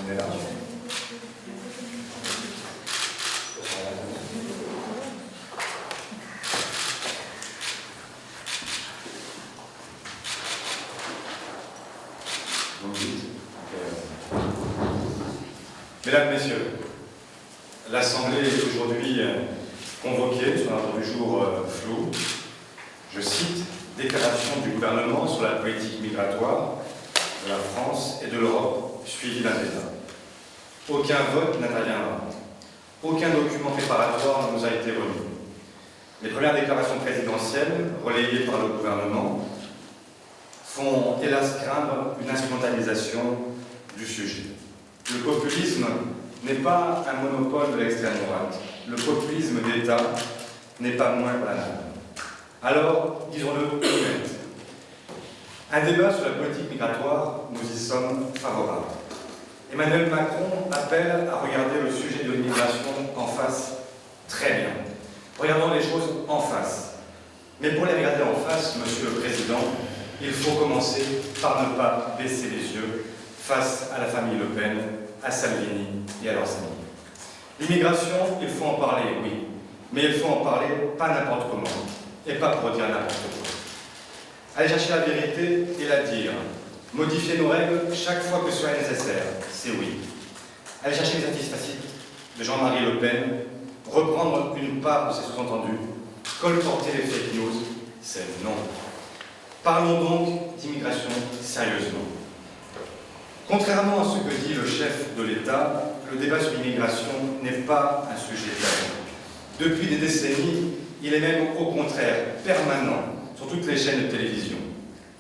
On est là. Mesdames, Messieurs, l'Assemblée est aujourd'hui convoquée sur un ordre du jour flou. Je cite « Déclaration du gouvernement sur la politique migratoire de la France et de l'Europe, suivie d'un débat. Aucun vote n'interviendra. Aucun document préparatoire ne nous a été remis. Les premières déclarations présidentielles, relayées par le gouvernement, font hélas craindre une instrumentalisation du sujet. Le populisme n'est pas un monopole de l'extrême droite. Le populisme d'État n'est pas moins banal. Alors, disons-le tout net. Un débat sur la politique migratoire, nous y sommes favorables. Emmanuel Macron appelle à regarder le sujet de l'immigration en face très bien. Regardons les choses en face. Mais pour les regarder en face, Monsieur le Président, il faut commencer par ne pas baisser les yeux face à la famille Le Pen, à Salvini et à leurs amis. L'immigration, il faut en parler, oui, mais il faut en parler pas n'importe comment, et pas pour dire n'importe quoi. Aller chercher la vérité et la dire. Modifier nos règles chaque fois que cela est nécessaire, c'est oui. Aller chercher les satisfactifs de Jean-Marie Le Pen, reprendre une part de ses sous-entendus, colporter les fake news, c'est non. Parlons donc d'immigration sérieusement. Contrairement à ce que dit le chef de l'État, le débat sur l'immigration n'est pas un sujet tabou. Depuis des décennies, il est même au contraire permanent sur toutes les chaînes de télévision.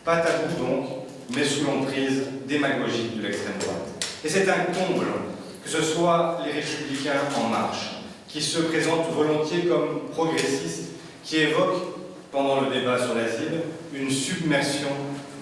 Pas tabou donc, mais sous l'emprise démagogique de l'extrême droite. Et c'est un comble que ce soit les Républicains en marche, qui se présentent volontiers comme progressistes, qui évoquent, pendant le débat sur l'asile, une submersion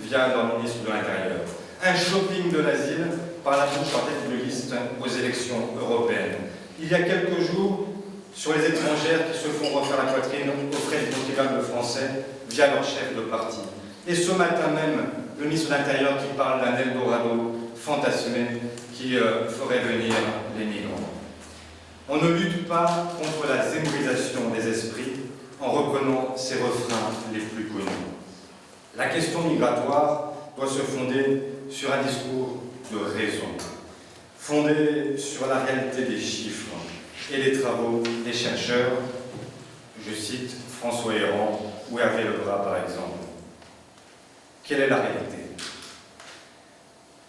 via leur ministre de l'Intérieur. Un shopping de l'asile par la bouche en tête de liste aux élections européennes. Il y a quelques jours, sur les étrangères qui se font refaire la poitrine aux frais des contribuables français via leur chef de parti. Et ce matin même, le ministre de l'Intérieur qui parle d'un Eldorado fantasmé qui ferait venir les migrants. On ne lutte pas contre la zémorisation des esprits en reprenant ces refrains les plus connus. La question migratoire doit se fonder sur un discours de raison, fondé sur la réalité des chiffres et des travaux des chercheurs, je cite François Héran ou Hervé Lebras par exemple. Quelle est la réalité?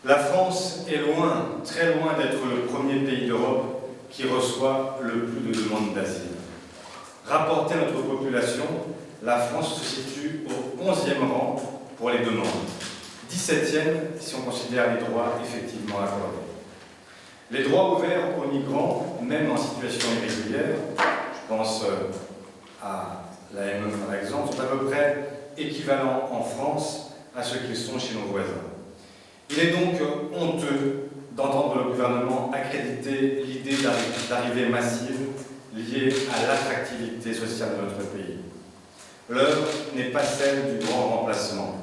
La France est loin, très loin d'être le premier pays d'Europe qui reçoit le plus de demandes d'asile. Rapporté à notre population, la France se situe au 11e rang pour les demandes, 17e si on considère les droits effectivement accordés. Les droits ouverts aux migrants, même en situation irrégulière, je pense à l'AME par exemple, sont à peu près équivalents en France à ceux qu'ils sont chez nos voisins. Il est donc honteux d'entendre le gouvernement accréditer l'idée d'arrivée massive liée à l'attractivité sociale de notre pays. L'heure n'est pas celle du grand remplacement.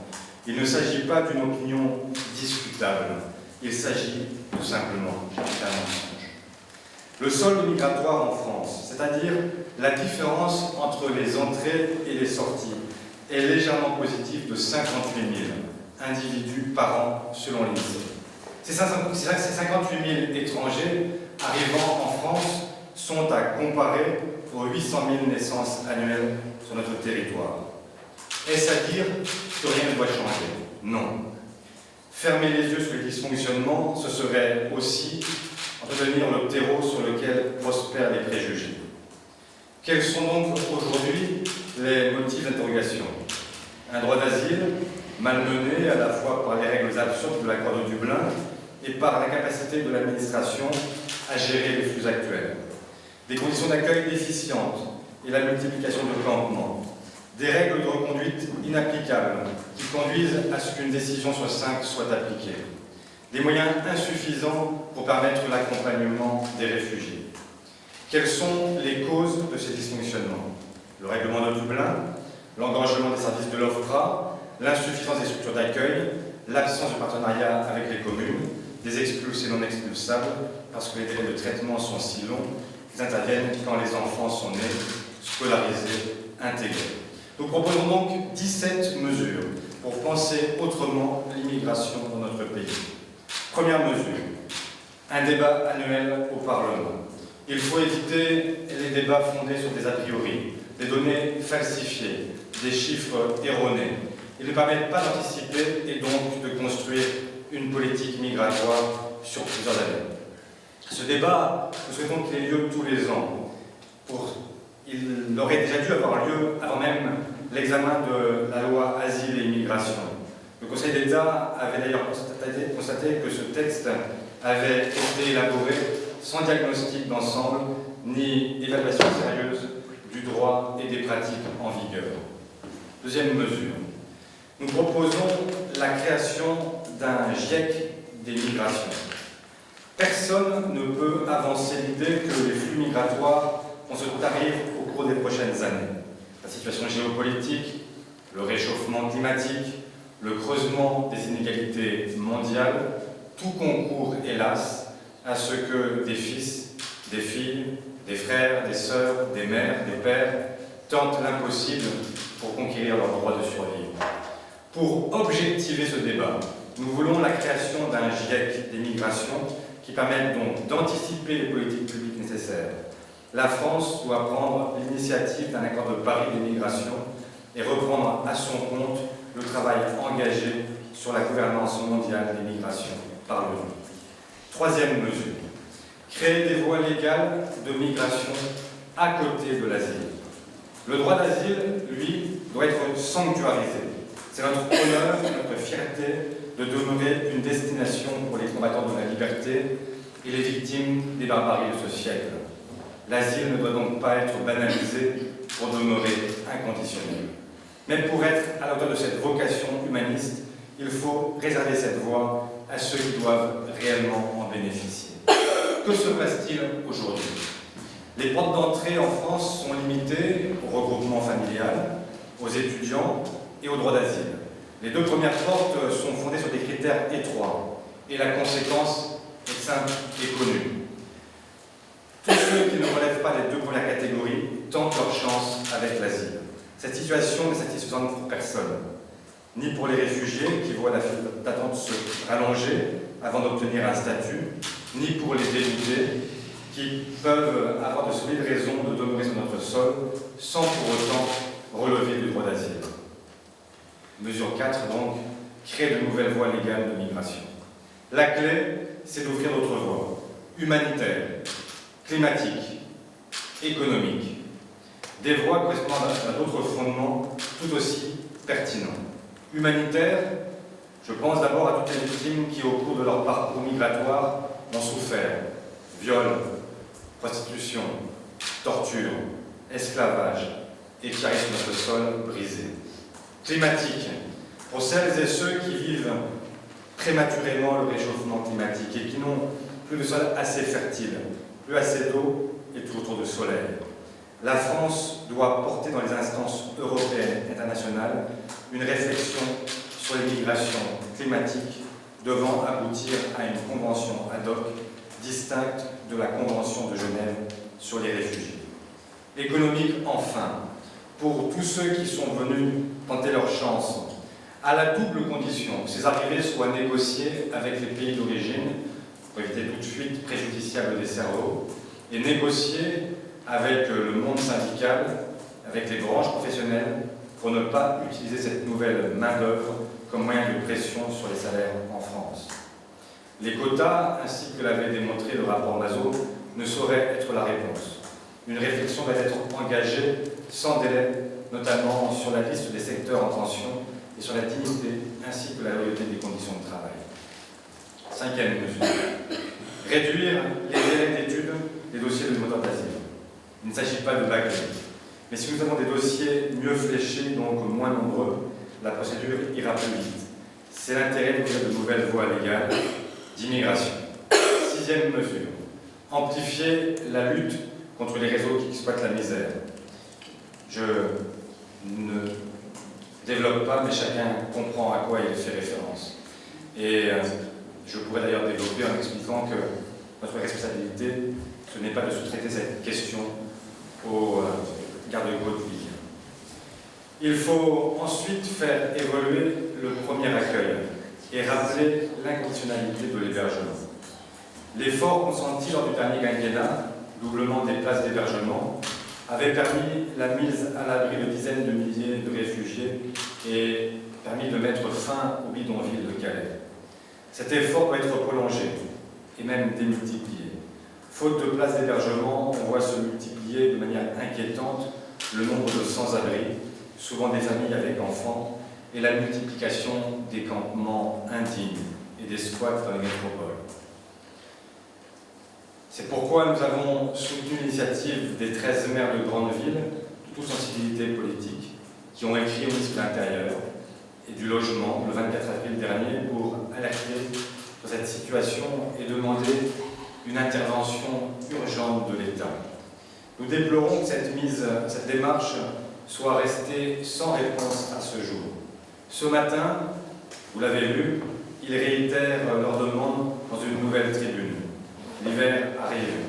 Il ne s'agit pas d'une opinion discutable. Il s'agit tout simplement d'un mensonge. Le solde migratoire en France, c'est-à-dire la différence entre les entrées et les sorties, est légèrement positif de 58 000 individus par an selon l'INSEE. Ces 58 000 étrangers arrivant en France sont à comparer aux 800 000 naissances annuelles sur notre territoire. Est-ce à dire que rien ne doit changer? Non. Fermer les yeux sur les dysfonctionnements, ce serait aussi entretenir le terreau sur lequel prospèrent les préjugés. Quels sont donc aujourd'hui les motifs d'interrogation? Un droit d'asile malmené à la fois par les règles absurdes de l'accord de Dublin et par l'incapacité de l'administration à gérer les flux actuels. Des conditions d'accueil déficientes et la multiplication de campements. Des règles de reconduite inapplicables qui conduisent à ce qu'une décision sur 5 soit appliquée. Des moyens insuffisants pour permettre l'accompagnement des réfugiés. Quelles sont les causes de ces dysfonctionnements? Le règlement de Dublin, l'engorgement des services de l'OFPRA, l'insuffisance des structures d'accueil, l'absence de partenariat avec les communes, des expulsés non expulsables, parce que les délais de traitement sont si longs qu'ils interviennent quand les enfants sont nés, scolarisés, intégrés. Nous proposons donc 17 mesures pour penser autrement l'immigration dans notre pays. Première mesure, un débat annuel au Parlement. Il faut éviter les débats fondés sur des a priori, des données falsifiées, des chiffres erronés. Ils ne permettent pas d'anticiper et donc de construire une politique migratoire sur plusieurs années. Ce débat, nous souhaitons qu'il ait lieu tous les ans. Il aurait déjà dû avoir lieu avant même l'examen de la loi Asile et Immigration. Le Conseil d'État avait d'ailleurs constaté que ce texte avait été élaboré sans diagnostic d'ensemble ni évaluation sérieuse du droit et des pratiques en vigueur. Deuxième mesure, nous proposons la création d'un GIEC des migrations. Personne ne peut avancer l'idée que les flux migratoires vont se tarir au cours des prochaines années. La situation géopolitique, le réchauffement climatique, le creusement des inégalités mondiales, tout concourt, hélas, à ce que des fils, des filles, des frères, des sœurs, des mères, des pères tentent l'impossible pour conquérir leur droit de survivre. Pour objectiver ce débat, nous voulons la création d'un GIEC des migrations qui permette donc d'anticiper les politiques publiques nécessaires. La France doit prendre l'initiative d'un accord de Paris des migrations et reprendre à son compte le travail engagé sur la gouvernance mondiale des migrations par l'ONU. Troisième mesure, créer des voies légales de migration à côté de l'asile. Le droit d'asile, lui, doit être sanctuarisé. C'est notre honneur, notre fierté de demeurer une destination pour les combattants de la liberté et les victimes des barbaries de ce siècle. L'asile ne doit donc pas être banalisé pour demeurer inconditionnel. Mais pour être à la hauteur de cette vocation humaniste, il faut réserver cette voie à ceux qui doivent réellement en bénéficier. Que se passe-t-il aujourd'hui? Les portes d'entrée en France sont limitées au regroupement familial, aux étudiants et au droit d'asile. Les deux premières portes sont fondées sur des critères étroits et la conséquence est simple et connue. Tous ceux qui ne relèvent pas des deux premières catégories tentent leur chance avec l'asile. Cette situation n'est satisfaisante pour personne, ni pour les réfugiés qui voient la file d'attente se rallonger avant d'obtenir un statut, ni pour les déboutés qui peuvent avoir de solides raisons de demeurer sur notre sol sans pour autant relever du droit d'asile. Mesure 4, donc, créer de nouvelles voies légales de migration. La clé, c'est d'ouvrir d'autres voies, humanitaires, climatiques, économiques. Des voies correspondant à d'autres fondements tout aussi pertinents. Humanitaires, je pense d'abord à toutes les victimes qui, au cours de leur parcours migratoire, ont souffert. Viol, prostitution, torture, esclavage, et qui arrivent sur notre sol brisé. Climatique, pour celles et ceux qui vivent prématurément le réchauffement climatique et qui n'ont plus de sol assez fertile, plus assez d'eau et toujours trop de soleil. La France doit porter dans les instances européennes et internationales une réflexion sur les migrations climatiques devant aboutir à une convention ad hoc distincte de la Convention de Genève sur les réfugiés. Économique, enfin, pour tous ceux qui sont venus tenter leur chance, à la double condition que ces arrivées soient négociées avec les pays d'origine, pour éviter toute fuite préjudiciable des cerveaux, et négociées avec le monde syndical, avec les branches professionnelles, pour ne pas utiliser cette nouvelle main-d'œuvre comme moyen de pression sur les salaires en France. Les quotas, ainsi que l'avait démontré le rapport Mazot, ne sauraient être la réponse. Une réflexion doit être engagée sans délai, notamment sur la liste des secteurs en tension et sur la dignité ainsi que la loyauté des conditions de travail. Cinquième mesure, réduire les délais d'étude des dossiers de demandeurs d'asile. Il ne s'agit pas de bâcler, mais si nous avons des dossiers mieux fléchés, donc moins nombreux, la procédure ira plus vite. C'est l'intérêt d'ouvrir de nouvelles voies légales d'immigration. Sixième mesure, amplifier la lutte contre les réseaux qui exploitent la misère. Je ne développe pas, mais chacun comprend à quoi il fait référence. Et Je pourrais d'ailleurs développer en expliquant que notre responsabilité, ce n'est pas de sous-traiter cette question aux garde-côtes libyens. Il faut ensuite faire évoluer le premier accueil et rappeler l'inconditionnalité de l'hébergement. L'effort consenti lors du dernier quinquennat, doublement des places d'hébergement, avait permis la mise à l'abri de dizaines de milliers de réfugiés et permis de mettre fin au bidonville de Calais. Cet effort doit être prolongé et même démultiplié. Faute de places d'hébergement, on voit se multiplier de manière inquiétante le nombre de sans-abri, souvent des familles avec enfants, et la multiplication des campements indignes et des squats dans les métropoles. C'est pourquoi nous avons soutenu l'initiative des 13 maires de grandes villes, de toute sensibilité politique, qui ont écrit au ministre de l'Intérieur et du Logement le 24 avril dernier pour alerter sur cette situation et demander une intervention urgente de l'État. Nous déplorons que cette démarche soit restée sans réponse à ce jour. Ce matin, vous l'avez vu, ils réitèrent leur demande dans une nouvelle tribune. L'hiver arrive.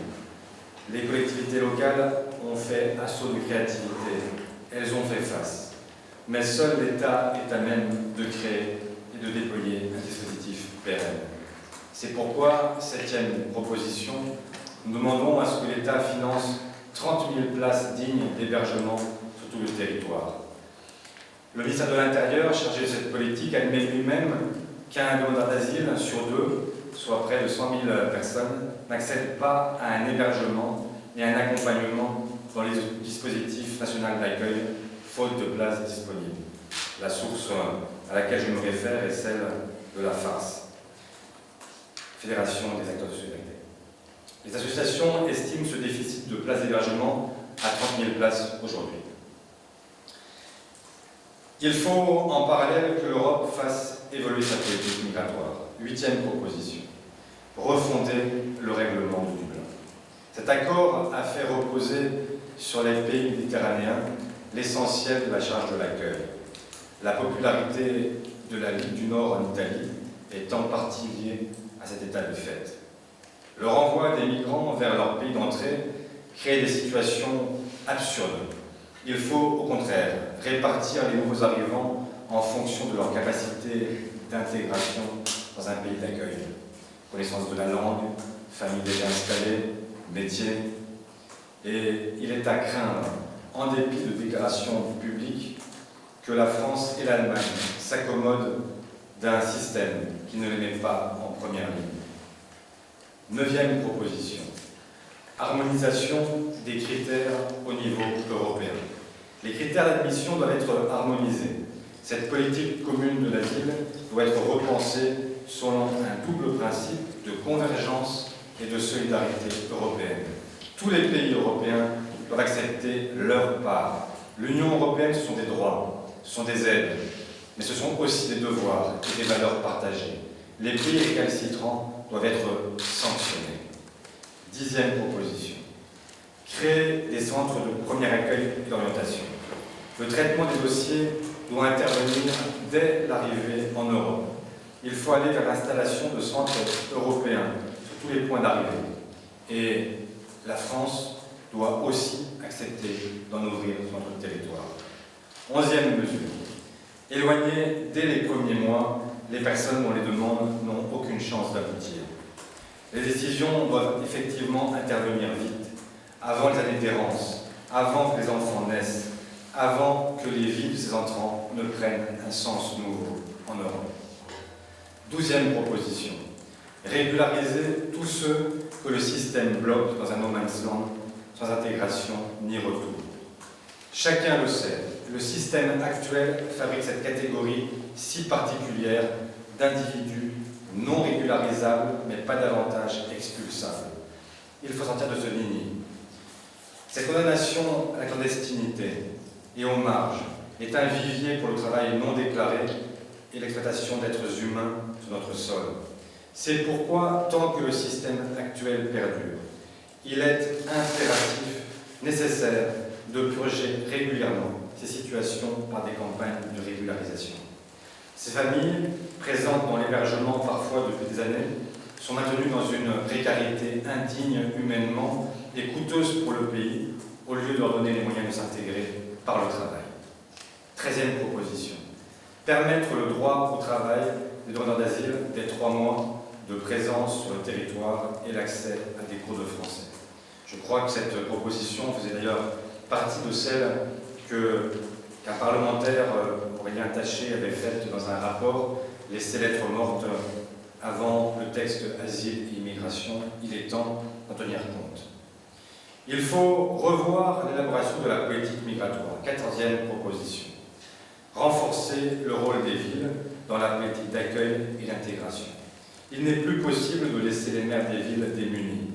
Les collectivités locales ont fait assaut de créativité. Elles ont fait face. Mais seul l'État est à même de créer et de déployer un dispositif pérenne. C'est pourquoi, septième proposition, nous demandons à ce que l'État finance 30 000 places dignes d'hébergement sur tout le territoire. Le ministère de l'Intérieur, chargé de cette politique, admet lui-même qu'un demandeur d'asile sur deux, soit près de 100 000 personnes, n'accède pas à un hébergement et à un accompagnement dans les dispositifs nationaux d'accueil, faute de places disponibles. La source à laquelle je me réfère est celle de la FARS, Fédération des acteurs de solidarité. Les associations estiment ce déficit de places d'hébergement à 30 000 places aujourd'hui. Il faut en parallèle que l'Europe fasse évoluer sa politique migratoire. Huitième proposition, refonder le règlement de Dublin. Cet accord a fait reposer sur les pays méditerranéens l'essentiel de la charge de l'accueil. La popularité de la Ligue du Nord en Italie est en partie liée à cet état de fait. Le renvoi des migrants vers leur pays d'entrée crée des situations absurdes. Il faut, au contraire, répartir les nouveaux arrivants en fonction de leur capacité d'intégration dans un pays d'accueil. Connaissance de la langue, famille déjà installée, métier. Et il est à craindre, en dépit de déclarations publiques, que la France et l'Allemagne s'accommodent d'un système qui ne les met pas en première ligne. Neuvième proposition, harmonisation des critères au niveau européen. Les critères d'admission doivent être harmonisés. Cette politique commune de l'asile doit être repensée selon un double principe de convergence et de solidarité européenne. Tous les pays européens doivent accepter leur part. L'Union européenne, ce sont des droits, ce sont des aides, mais ce sont aussi des devoirs et des valeurs partagées. Les pays récalcitrants doivent être sanctionnés. Dixième proposition, créer des centres de premier accueil et d'orientation. Le traitement des dossiers doit intervenir dès l'arrivée en Europe. Il faut aller vers l'installation de centres européens sur tous les points d'arrivée. Et la France doit aussi accepter d'en ouvrir sur notre territoire. Onzième mesure, éloigner dès les premiers mois les personnes dont les demandes n'ont aucune chance d'aboutir. Les décisions doivent effectivement intervenir vite, avant les années d'errance, avant que les enfants naissent, avant que les vies de ces entrants ne prennent un sens nouveau en Europe. Douzième proposition, régulariser tous ceux que le système bloque dans un no man's land sans intégration ni retour. Chacun le sait, le système actuel fabrique cette catégorie si particulière d'individus non régularisables, mais pas davantage expulsables. Il faut sortir de ce nid. Cette condamnation à la clandestinité et aux marges est un vivier pour le travail non déclaré et l'exploitation d'êtres humains sur notre sol. C'est pourquoi, tant que le système actuel perdure, il est impératif, nécessaire, de purger régulièrement ces situations par des campagnes de régularisation. Ces familles, présentes dans l'hébergement parfois parfois depuis des années, sont maintenus dans une précarité indigne humainement et coûteuse pour le pays, au lieu de leur donner les moyens de s'intégrer par le travail. 13e proposition. Permettre le droit au travail des demandeurs d'asile des 3 mois de présence sur le territoire et l'accès à des cours de français. Je crois que cette proposition faisait d'ailleurs partie de celle qu'un parlementaire, Aurélien Taché, avait faite dans un rapport, laissé lettres mortes avant le texte Asile et Immigration. Il est temps d'en tenir compte. Il faut revoir l'élaboration de la politique migratoire. 14e proposition. Renforcer le rôle des villes dans la politique d'accueil et d'intégration. Il n'est plus possible de laisser les maires des villes démunis.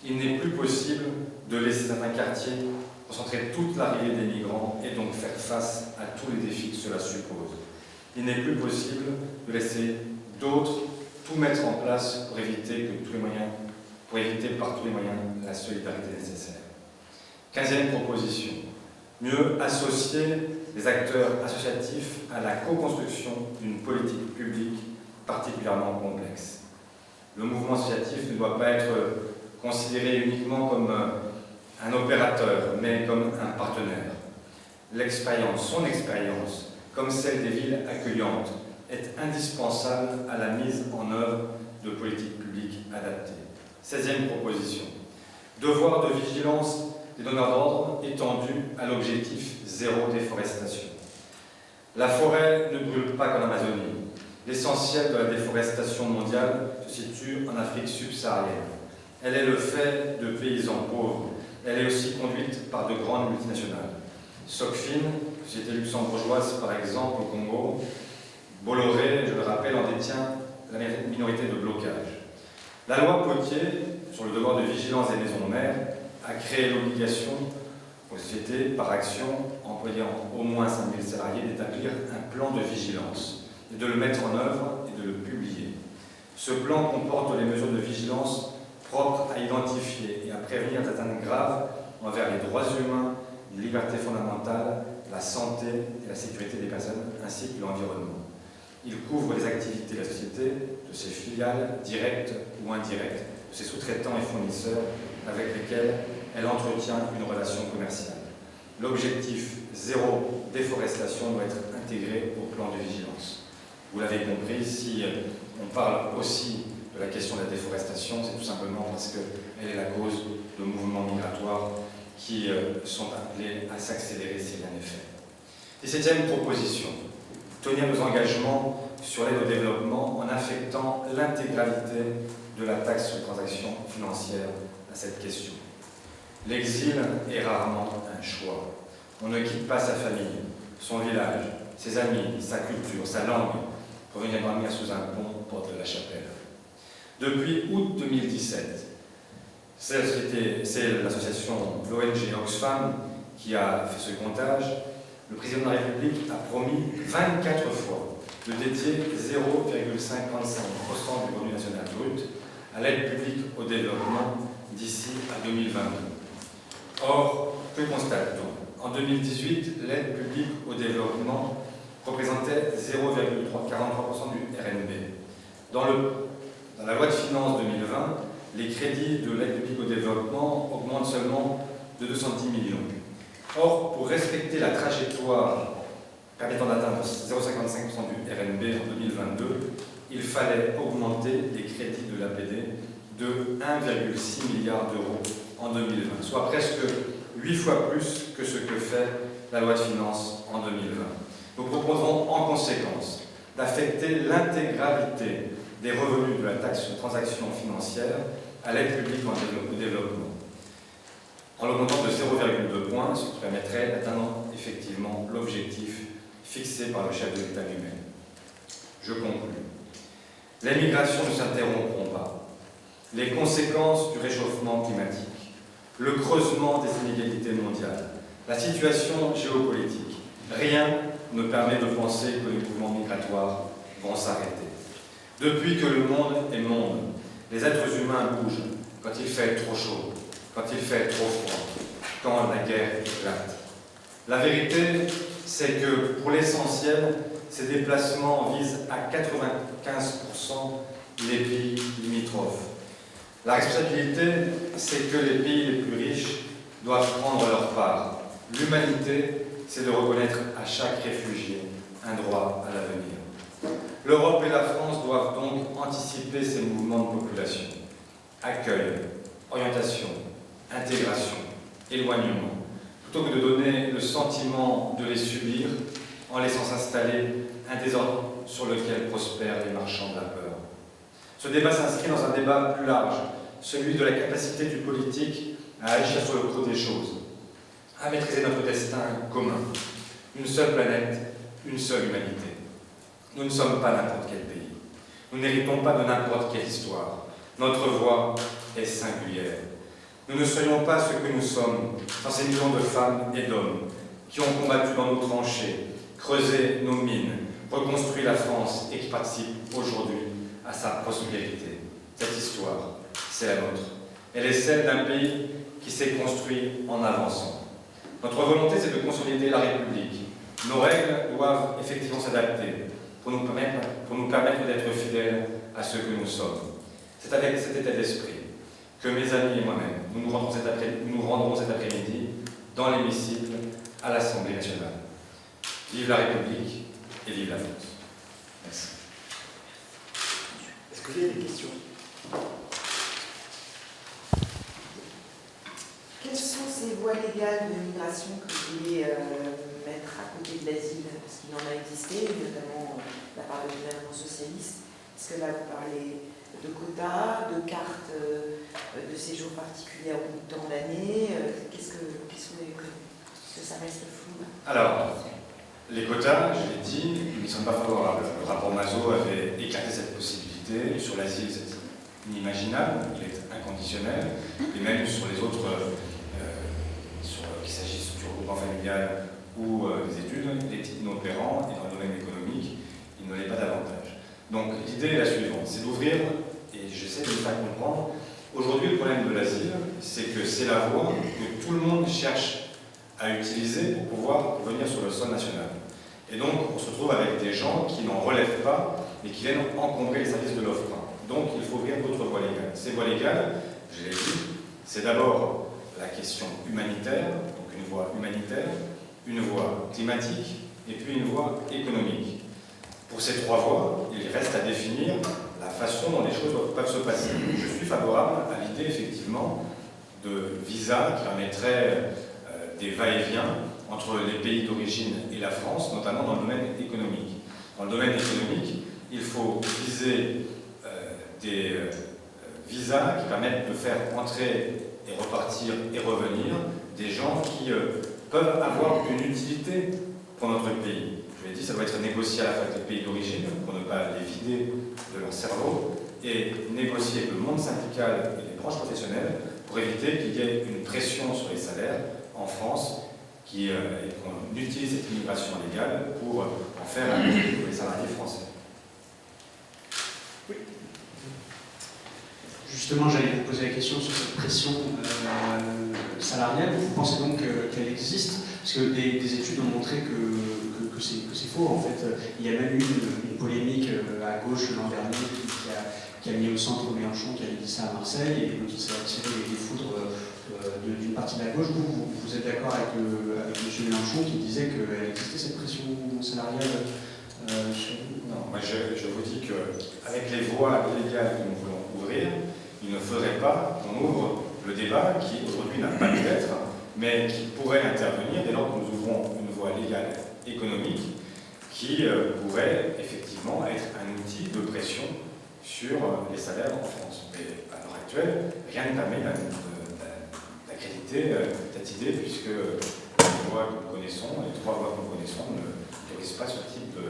Il n'est plus possible de laisser certains quartiers concentrer toute l'arrivée des migrants et donc faire face à tous les défis que cela suppose. Il n'est plus possible de laisser d'autres tout mettre en place pour éviter par tous les moyens la solidarité nécessaire. 15e proposition. Mieux associer les acteurs associatifs à la co-construction d'une politique publique particulièrement complexe. Le mouvement associatif ne doit pas être considéré uniquement comme un opérateur, mais comme un partenaire. Son expérience, comme celle des villes accueillantes, est indispensable à la mise en œuvre de politiques publiques adaptées. 16e proposition. Devoir de vigilance des donneurs d'ordre étendu à l'objectif zéro déforestation. La forêt ne brûle pas qu'en Amazonie. L'essentiel de la déforestation mondiale se situe en Afrique subsaharienne. Elle est le fait de paysans pauvres. Elle est aussi conduite par de grandes multinationales. Socfin, société luxembourgeoise par exemple au Congo, Bolloré, je le rappelle, en détient la minorité de blocage. La loi Potier, sur le devoir de vigilance des maisons mères, a créé l'obligation aux sociétés, par action, employant au moins 5000 salariés, d'établir un plan de vigilance et de le mettre en œuvre et de le publier. Ce plan comporte les mesures de vigilance propres à identifier et à prévenir des atteintes graves envers les droits humains, les libertés fondamentales, la santé et la sécurité des personnes, ainsi que l'environnement. Il couvre les activités de la société, de ses filiales, directes ou indirectes, de ses sous-traitants et fournisseurs avec lesquels elle entretient une relation commerciale. L'objectif zéro déforestation doit être intégré au plan de vigilance. Vous l'avez compris, si on parle aussi de la question de la déforestation, c'est tout simplement parce qu'elle est la cause de mouvements migratoires qui sont appelés à s'accélérer si rien n'est fait. 17e proposition. Tenir nos engagements sur l'aide au développement en affectant l'intégralité de la taxe sur les transactions financières à cette question. L'exil est rarement un choix. On ne quitte pas sa famille, son village, ses amis, sa culture, sa langue, pour venir dormir sous un pont porte de la Chapelle. Depuis août 2017, c'est l'association, l'ONG Oxfam qui a fait ce comptage. Le président de la République a promis 24 fois de dédier 0,55% du revenu national brut à l'aide publique au développement d'ici à 2022. Or, que constate-t-on? En 2018, l'aide publique au développement représentait 0,43% du RNB. Dans la loi de finances 2020, les crédits de l'aide publique au développement augmentent seulement de 210 millions. Or, pour respecter la trajectoire permettant d'atteindre 0,55% du RNB en 2022, il fallait augmenter les crédits de l'APD de 1,6 milliard d'euros en 2020, soit presque 8 fois plus que ce que fait la loi de finances en 2020. Nous proposerons en conséquence d'affecter l'intégralité des revenus de la taxe sur transactions financières à l'aide publique au développement, en l'augmentant de 0,2 points, ce qui permettrait d'atteindre effectivement l'objectif fixé par le chef de l'État lui-même. Je conclus. Les migrations ne s'interrompront pas. Les conséquences du réchauffement climatique, le creusement des inégalités mondiales, la situation géopolitique, rien ne permet de penser que les mouvements migratoires vont s'arrêter. Depuis que le monde est monde, les êtres humains bougent quand il fait trop chaud, quand il fait trop froid, quand la guerre éclate. La vérité, c'est que pour l'essentiel, ces déplacements visent à 95% les les pays limitrophes. La responsabilité, c'est que les pays les plus riches doivent prendre leur part. L'humanité, c'est de reconnaître à chaque réfugié un droit à l'avenir. L'Europe et la France doivent donc anticiper ces mouvements de population. Accueil, orientation, intégration, éloignement, plutôt que de donner le sentiment de les subir en laissant s'installer un désordre sur lequel prospèrent les marchands de la peur. Ce débat s'inscrit dans un débat plus large, celui de la capacité du politique à agir sur le cours des choses, à maîtriser notre destin commun. Une seule planète, une seule humanité. Nous ne sommes pas n'importe quel pays. Nous n'héritons pas de n'importe quelle histoire. Notre voix est singulière. Nous ne serions pas ce que nous sommes sans ces millions de femmes et d'hommes qui ont combattu dans nos tranchées, creusé nos mines, reconstruit la France et qui participent aujourd'hui à sa prospérité. Cette histoire, c'est la nôtre. Elle est celle d'un pays qui s'est construit en avançant. Notre volonté, c'est de consolider la République. Nos règles doivent effectivement s'adapter pour nous permettre d'être fidèles à ce que nous sommes. C'est avec cet état d'esprit que mes amis et moi-même, nous rendrons cet après-midi dans l'hémicycle à l'Assemblée nationale. Vive la République et vive la France. Merci. Est-ce que vous avez des questions? Quelles sont ces voies légales de migration que vous voulez mettre à côté de l'asile? Parce qu'il en a existé, notamment de la part du gouvernement socialiste. Est-ce que là vous parlez de quotas, de cartes de séjour particulières au bout de tant d'années? Qu'est-ce que ça reste flou? Alors, les quotas, je l'ai dit, nous ne sommes pas favorables. Le rapport Mazot avait écarté cette possibilité. Sur l'asile, c'est inimaginable, il est inconditionnel. Et même sur les autres, qu'il s'agisse du regroupement familial ou des études, il est inopérant et dans le domaine économique, il ne l'est pas davantage. Donc l'idée est la suivante, c'est d'ouvrir, et j'essaie de le faire comprendre, aujourd'hui le problème de l'asile, c'est que c'est la voie que tout le monde cherche à utiliser pour pouvoir venir sur le sol national. Et donc on se retrouve avec des gens qui n'en relèvent pas et qui viennent encombrer les services de l'OFPRA. Donc il faut ouvrir d'autres voies légales. Ces voies légales, je l'ai dit, c'est d'abord la question humanitaire, donc une voie humanitaire, une voie climatique et puis une voie économique. Pour ces trois voies, il reste à définir la façon dont les choses peuvent se passer. Je suis favorable à l'idée effectivement de visas qui permettraient des va-et-vient entre les pays d'origine et la France, notamment dans le domaine économique. Dans le domaine économique, il faut viser des visas qui permettent de faire entrer et repartir et revenir des gens qui peuvent avoir une utilité pour notre pays. Je l'ai dit, ça doit être négocié à la fois avec les pays d'origine pour ne pas les vider de leur cerveau et négocié avec le monde syndical et les branches professionnelles pour éviter qu'il y ait une pression sur les salaires en France et qu'on utilise cette immigration légale pour en faire un métier pour les salariés français. Oui. Justement, j'allais vous poser la question sur cette pression salariale. Vous pensez donc qu'elle existe? Parce que des études ont montré que c'est faux. En fait, il y a même eu une polémique à gauche l'an dernier qui a mis au centre Mélenchon, qui avait dit ça à Marseille, et qui s'est attiré les foudres d'une partie de la gauche. Vous êtes d'accord avec M. Mélenchon qui disait qu'elle existait cette pression salariale sur vous? Non, moi je vous dis qu'avec les voies légales que nous voulons ouvrir, il ne faudrait pas qu'on ouvre le débat qui aujourd'hui n'a pas lieu d'être, mais qui pourrait intervenir dès lors que nous ouvrons une voie légale économique qui pourrait effectivement être un outil de pression sur les salaires en France. Mais à l'heure actuelle, rien ne permet d'accréditer cette idée puisque les voies que nous connaissons, les trois voies que nous connaissons, n'autorisent pas ce type de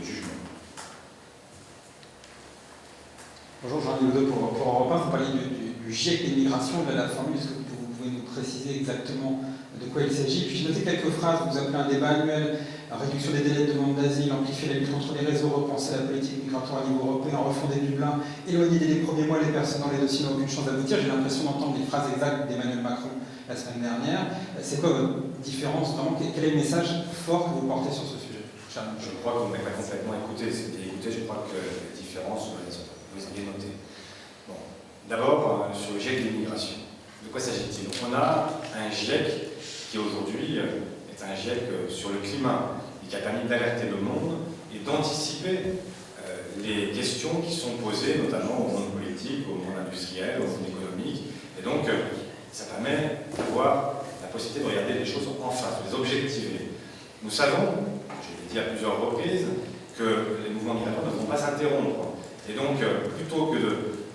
jugement. Bonjour, Jean-Yves Ledoux pour Europe 1. Vous parliez du GIEC des migrations, de la formule. Est-ce que vous pouvez nous préciser exactement de quoi il s'agit? Puis j'ai noté quelques phrases. Vous appelez un débat annuel, réduction des délais de demande d'asile, amplifier la lutte contre les réseaux, repenser la politique migratoire à niveau européen, refonder Dublin, éloigner dès les premiers mois les personnes dans les dossiers n'ont aucune chance d'aboutir. J'ai l'impression d'entendre les phrases exactes d'Emmanuel Macron la semaine dernière. C'est quoi votre différence vraiment? Quel est le message fort que vous portez sur ce sujet? Je crois qu'on n'a pas complètement écouté. Je crois que la différence différences, vous les avez notées. Bon. D'abord, sur le GIEC des migrations. De quoi s'agit-il? On a un GIEC qui aujourd'hui est un GIEC sur le climat et qui a permis d'alerter le monde et d'anticiper les questions qui sont posées, notamment au monde politique, au monde industriel, au monde économique. Et donc, ça permet d'avoir la possibilité de regarder les choses en face, de les objectiver. Nous savons, je l'ai dit à plusieurs reprises, que les mouvements migratoires ne vont pas s'interrompre. Et donc, plutôt que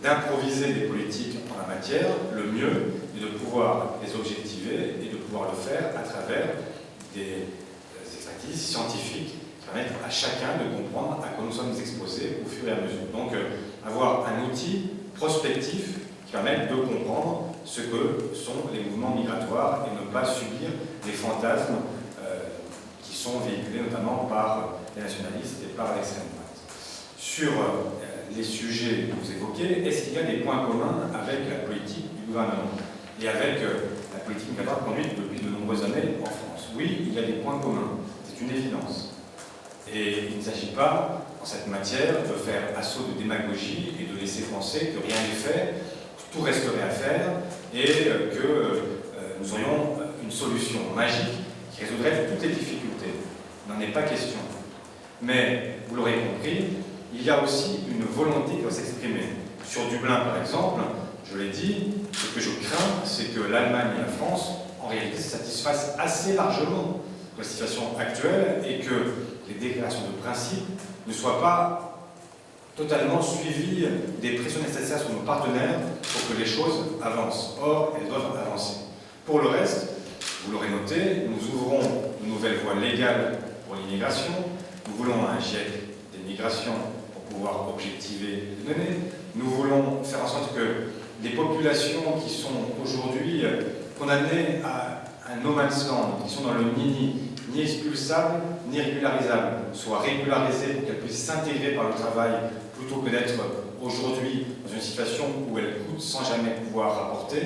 d'improviser des politiques en la matière, le mieux est de pouvoir les objectiver et de pouvoir le faire à travers des expertises scientifiques qui permettent à chacun de comprendre à quoi nous sommes exposés au fur et à mesure. Donc, avoir un outil prospectif qui permet de comprendre ce que sont les mouvements migratoires et ne pas subir des fantasmes qui sont véhiculés notamment par les nationalistes et par l'extrême droite. Sur les sujets que vous évoquez, est-ce qu'il y a des points communs avec la politique du gouvernement et avec la politique migratoire conduite depuis de nombreuses années en France? Oui, il y a des points communs, c'est une évidence. Et il ne s'agit pas, en cette matière, de faire assaut de démagogie et de laisser penser que rien n'est fait, que tout resterait à faire et que nous aurions une solution magique qui résoudrait toutes les difficultés. Il n'en est pas question. Mais, vous l'aurez compris, il y a aussi une volonté qui doit s'exprimer. Sur Dublin, par exemple, je l'ai dit, ce que je crains, c'est que l'Allemagne et la France, en réalité, se satisfassent assez largement de la situation actuelle et que les déclarations de principe ne soient pas totalement suivies des pressions nécessaires sur nos partenaires pour que les choses avancent. Or, elles doivent avancer. Pour le reste, vous l'aurez noté, nous ouvrons de nouvelles voies légales pour l'immigration. Nous voulons un GIEC des migrations pour pouvoir objectiver les données. Nous voulons faire en sorte que les populations qui sont aujourd'hui condamnées à un no man's land, qui sont dans le ni expulsables, ni régularisables, soient régularisées pour qu'elles puissent s'intégrer par le travail plutôt que d'être aujourd'hui dans une situation où elles coûtent sans jamais pouvoir rapporter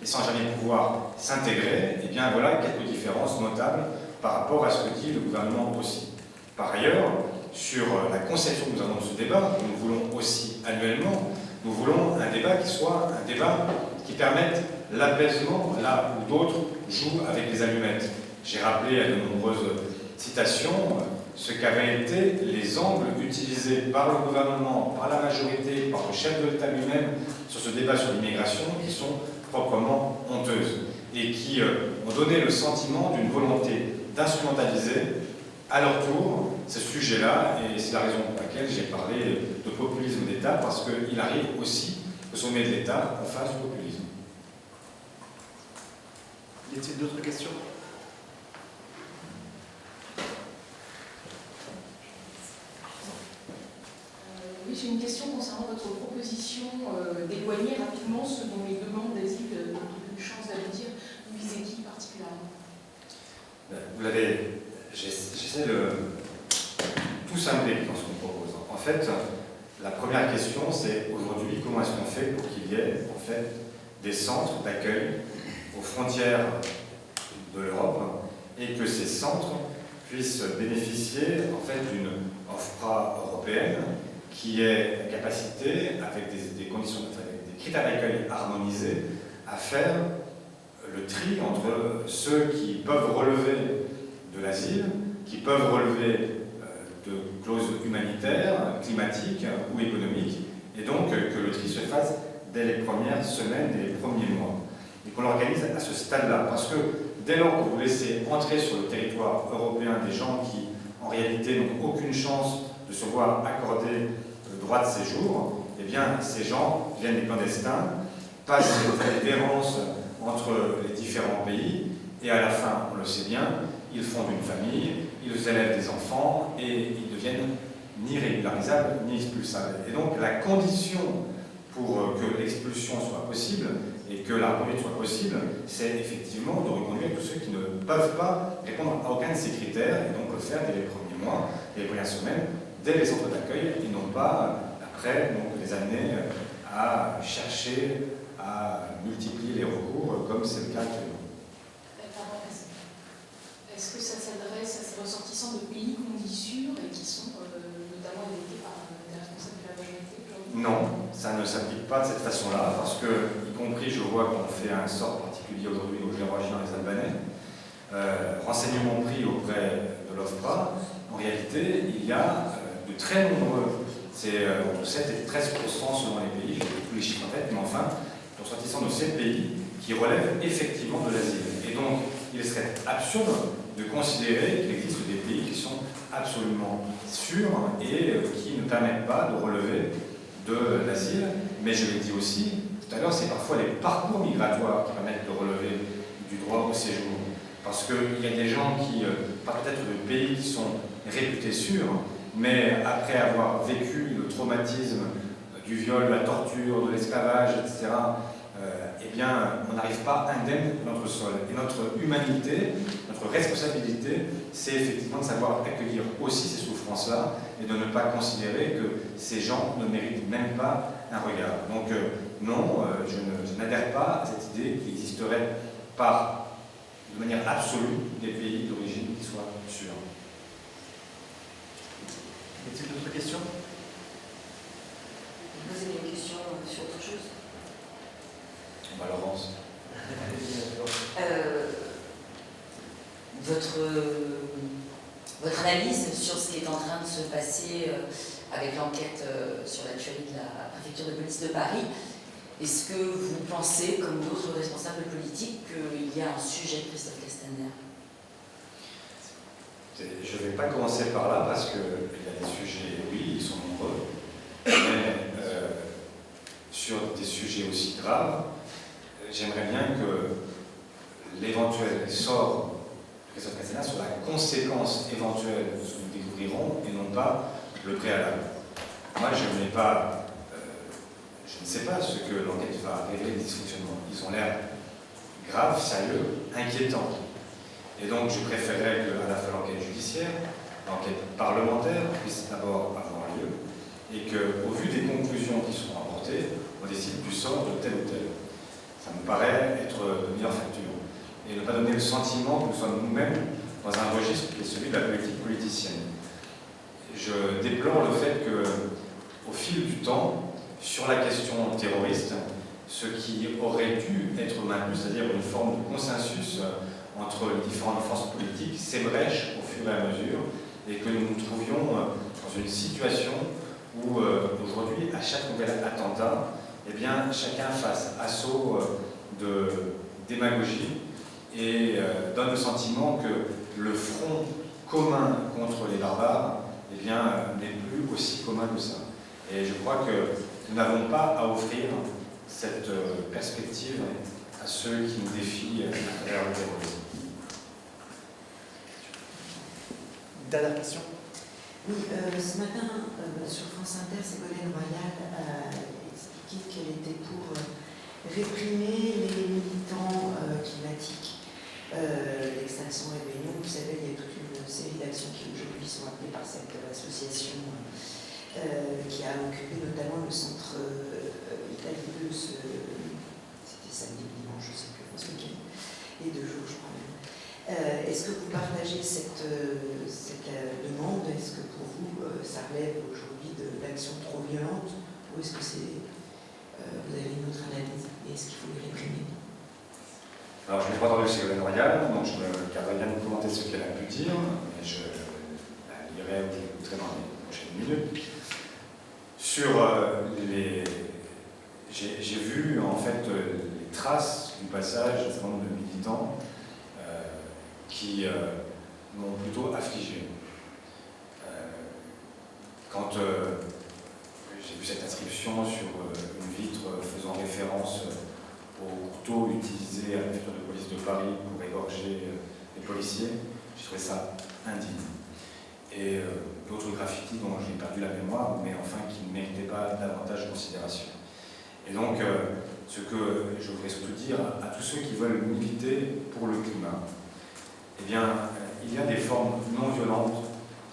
et sans jamais pouvoir s'intégrer. Et bien voilà quelques différences notables par rapport à ce que dit le gouvernement aussi. Par ailleurs, sur la conception que nous avons de ce débat, que nous voulons aussi annuellement, nous voulons un débat qui soit un débat qui permette l'apaisement là où d'autres jouent avec les allumettes. J'ai rappelé à de nombreuses citations ce qu'avaient été les angles utilisés par le gouvernement, par la majorité, par le chef de l'État lui-même sur ce débat sur l'immigration, qui sont proprement honteuses et qui ont donné le sentiment d'une volonté d'instrumentaliser à leur tour ce sujet-là, et c'est la raison pour laquelle j'ai parlé de populisme d'État, parce qu'il arrive aussi au sommet de l'État qu'on fasse du populisme. Y a-t-il d'autres questions? Oui, j'ai une question concernant votre proposition d'éloigner rapidement ceux dont les demandes d'asile n'ont une chance d'aboutir. Vous visez qui particulièrement? Vous l'avez... J'essaie de tout cimbré dans ce qu'on propose. En fait, la première question, c'est aujourd'hui, comment est-ce qu'on fait pour qu'il y ait en fait, des centres d'accueil aux frontières de l'Europe et que ces centres puissent bénéficier en fait, d'une OFPRA européenne qui ait la capacité, avec des conditions, avec des critères d'accueil harmonisés, à faire le tri entre ceux qui peuvent relever de l'asile, qui peuvent relever de clauses humanitaires, climatiques ou économiques, et donc que le tri se fasse dès les premières semaines, dès les premiers mois. Et qu'on l'organise à ce stade-là, parce que dès lors que vous laissez entrer sur le territoire européen des gens qui, en réalité, n'ont aucune chance de se voir accorder le droit de séjour, eh bien, ces gens viennent des clandestins, passent des errances entre les différents pays, et à la fin, on le sait bien, ils fondent une famille, ils élèvent des enfants, et ils deviennent ni régularisables, ni expulsables. Et donc, la condition pour que l'expulsion soit possible, et que la reconduite soit possible, c'est effectivement de reconduire tous ceux qui ne peuvent pas répondre à aucun de ces critères, et donc le faire dès les premiers mois, dès les premières semaines, dès les centres d'accueil, et non pas après donc, des années à chercher à multiplier les recours, comme c'est le cas actuellement. Est-ce que ça s'adresse à ces ressortissants de pays qu'on dit sûrs et qui sont notamment évoqués par les responsables de la majorité? non, ça ne s'applique pas de cette façon-là, parce que, y compris, je vois qu'on fait un sort particulier aujourd'hui aux Géorgiens et aux Albanais, renseignements pris auprès de l'OFPRA, en réalité, il y a de très nombreux, c'est entre 7 et 13% selon les pays, j'ai tous les chiffres en tête, mais enfin, de ressortissants de ces pays qui relèvent effectivement de l'asile. Et donc, il serait absurde de considérer qu'il existe des pays qui sont absolument sûrs et qui ne permettent pas de relever de l'asile. Mais je l'ai dit aussi tout à l'heure, c'est parfois les parcours migratoires qui permettent de relever du droit au séjour. Parce qu'il y a des gens qui partent peut-être de pays qui sont réputés sûrs, mais après avoir vécu le traumatisme du viol, de la torture, de l'esclavage, etc., eh bien, on n'arrive pas indemne de notre sol. Et notre humanité, notre responsabilité, c'est effectivement de savoir accueillir aussi ces souffrances-là et de ne pas considérer que ces gens ne méritent même pas un regard. Donc, non, je n'adhère pas à cette idée qu'il existerait de manière absolue des pays d'origine qui soient sûrs. Y a-t-il d'autres questions? Vous posez des questions sur autre chose? Laurence. Votre analyse sur ce qui est en train de se passer avec l'enquête sur la tuerie de la préfecture de police de Paris, est-ce que vous pensez, comme d'autres responsables politiques, qu'il y a un sujet de Christophe Castaner? Je ne vais pas commencer par là parce qu'il y a des sujets, oui, ils sont nombreux, mais sur des sujets aussi graves, j'aimerais bien que l'éventuel sort de Christophe Castaner soit la conséquence éventuelle de ce que nous découvrirons et non pas le préalable. Moi, je ne sais pas ce que l'enquête va révéler des dysfonctionnements. Ils ont l'air graves, sérieux, inquiétants. Et donc, je préférerais qu'à la fois l'enquête judiciaire, l'enquête parlementaire puisse d'abord avoir lieu et qu'au vu des conclusions qui seront apportées, on décide du sort de tel ou tel. Ça me paraît être de meilleure facture. Et ne pas donner le sentiment que nous sommes nous-mêmes dans un registre qui est celui de la politique politicienne. Je déplore le fait qu'au fil du temps, sur la question terroriste, ce qui aurait dû être maintenu, c'est-à-dire une forme de consensus entre les différentes forces politiques, s'ébrèche au fur et à mesure, et que nous nous trouvions dans une situation où aujourd'hui, à chaque nouvel attentat, eh bien, chacun fasse assaut de démagogie et donne le sentiment que le front commun contre les barbares eh bien, n'est plus aussi commun que ça. Et je crois que nous n'avons pas à offrir cette perspective à ceux qui nous défient à travers le terrorisme. Dernière question. Oui, ce matin, sur France Inter, Ségolène Royal a expliqué qu'elle était pour réprimer les militants climatiques, l'extinction rébellion. Vous savez, il y a toute une série d'actions qui aujourd'hui sont appelées par cette association qui a occupé notamment le centre Italie 2, c'était samedi ou dimanche, je ne sais plus, ce week-end, et 2 jours, je crois même. Est-ce que vous partagez cette demande? Est-ce que pour vous, ça relève aujourd'hui d'actions trop violentes? Ou est-ce que vous avez une autre analyse? Et est-ce qu'il faut les réprimer? Alors, je n'ai pas entendu Ségolène Royal, donc je me garderai bien de commenter ce qu'elle a pu dire, mais je la lirai ou je l'écouterai dans les prochaines minutes. Sur j'ai vu en fait les traces du passage d'un certain nombre de militants qui m'ont plutôt affligé. Quand j'ai vu cette inscription sur une vitre faisant référence au couteau utilisé à la préfecture de police de Paris pour égorger les policiers, j'ai trouvé ça indigne. Et d'autres graffitis dont j'ai perdu la mémoire, mais enfin qui ne méritaient pas davantage de considération. Et donc, ce que je voudrais surtout dire à tous ceux qui veulent militer pour le climat, eh bien, il y a des formes non violentes,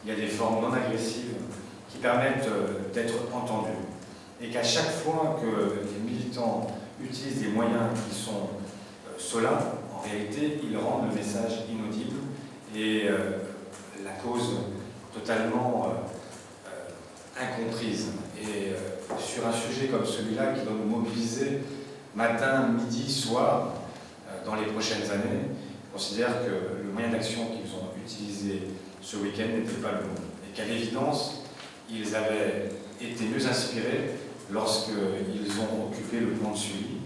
il y a des formes non agressives qui permettent d'être entendus. Et qu'à chaque fois que les militants utilisent des moyens qui sont ceux-là, en réalité, ils rendent le message inaudible et la cause totalement incomprise. Et sur un sujet comme celui-là qui doit nous mobiliser matin, midi, soir, dans les prochaines années, considèrent que le moyen d'action qu'ils ont utilisé ce week-end n'était pas le bon. Et qu'à l'évidence, ils avaient été mieux inspirés lorsqu'ils ont occupé le plan de suivi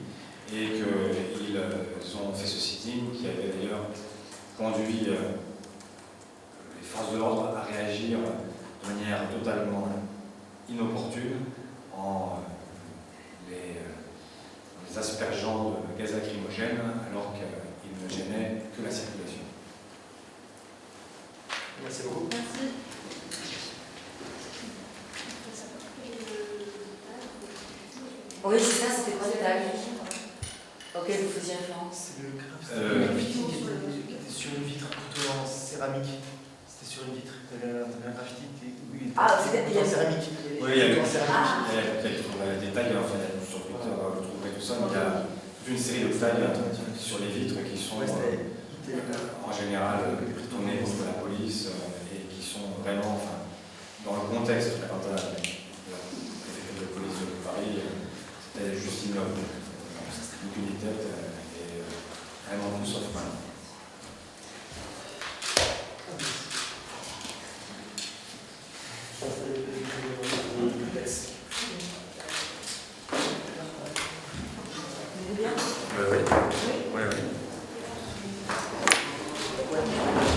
et qu'ils ont fait ce sitting qui avait d'ailleurs conduit les forces de l'ordre à réagir de manière totalement inopportune en les aspergeant de gaz lacrymogène alors qu'ils ne gênaient que la circulation. Merci beaucoup. Merci. Oui, c'est ça, c'était quoi le tag auquel vous faisiez référence? C'est le graffiti qui était sur une vitre plutôt en céramique. C'était sur une vitre. Tu avais un graffiti oui, Ah, c'était en céramique. Oui, il y a en céramique. des tags, enfin, sur Twitter, vous trouverez tout ça, mais il y a toute une série de tags sur les vitres qui sont en général tournés contre la police et qui sont vraiment, enfin, dans le contexte de l'attentat de la préfecture de police de Paris, c'était juste ignoble. Donc une tête et vraiment tout sauf mal.